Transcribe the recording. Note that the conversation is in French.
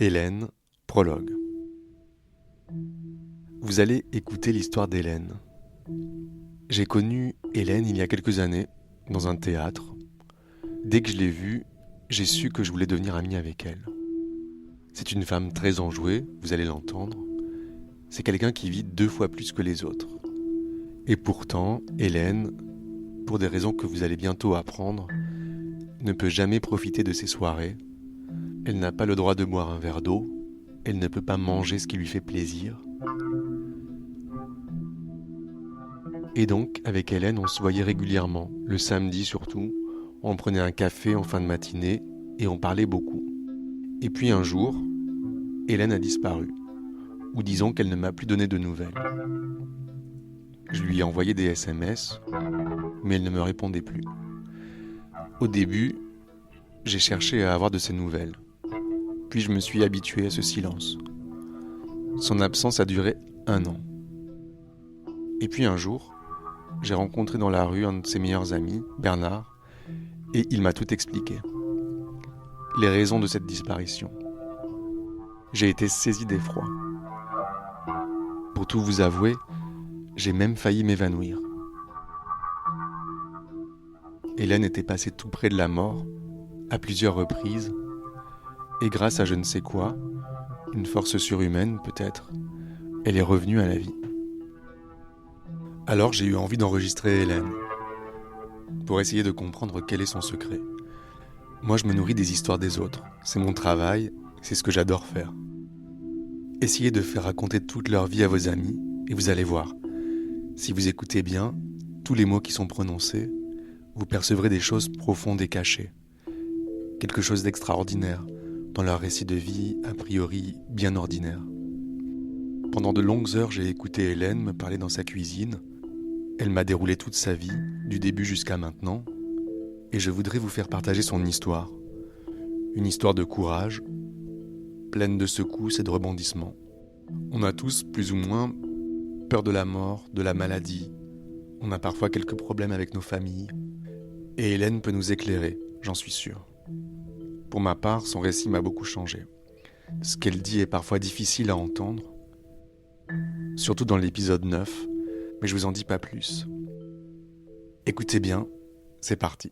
Hélène, prologue. Vous allez écouter l'histoire d'Hélène. J'ai connu Hélène il y a quelques années, dans un théâtre. Dès que je l'ai vue, j'ai su que je voulais devenir ami avec elle. C'est une femme très enjouée, vous allez l'entendre. C'est quelqu'un qui vit 2 fois plus que les autres. Et pourtant, Hélène, pour des raisons que vous allez bientôt apprendre, ne peut jamais profiter de ses soirées. Elle n'a pas le droit de boire un verre d'eau. Elle ne peut pas manger ce qui lui fait plaisir. Et donc, avec Hélène, on se voyait régulièrement, le samedi surtout. On prenait un café en fin de matinée et on parlait beaucoup. Et puis un jour, Hélène a disparu. Ou disons qu'elle ne m'a plus donné de nouvelles. Je lui ai envoyé des SMS, mais elle ne me répondait plus. Au début, j'ai cherché à avoir de ses nouvelles. Puis je me suis habitué à ce silence. Son absence a duré 1 an. Et puis un jour, j'ai rencontré dans la rue un de ses meilleurs amis, Bernard, et il m'a tout expliqué. Les raisons de cette disparition. J'ai été saisi d'effroi. Pour tout vous avouer, j'ai même failli m'évanouir. Hélène était passée tout près de la mort, à plusieurs reprises, et grâce à je ne sais quoi, une force surhumaine peut-être, elle est revenue à la vie. Alors j'ai eu envie d'enregistrer Hélène, pour essayer de comprendre quel est son secret. Moi je me nourris des histoires des autres, c'est mon travail, c'est ce que j'adore faire. Essayez de faire raconter toute leur vie à vos amis, et vous allez voir, si vous écoutez bien, tous les mots qui sont prononcés, vous percevrez des choses profondes et cachées. Quelque chose d'extraordinaire dans leur récit de vie, a priori bien ordinaire. Pendant de longues heures, j'ai écouté Hélène me parler dans sa cuisine. Elle m'a déroulé toute sa vie, du début jusqu'à maintenant, et je voudrais vous faire partager son histoire. Une histoire de courage, pleine de secousses et de rebondissements. On a tous, plus ou moins, peur de la mort, de la maladie. On a parfois quelques problèmes avec nos familles. Et Hélène peut nous éclairer, j'en suis sûr. Pour ma part, son récit m'a beaucoup changé. Ce qu'elle dit est parfois difficile à entendre, surtout dans l'épisode 9, mais je vous en dis pas plus. Écoutez bien, c'est parti.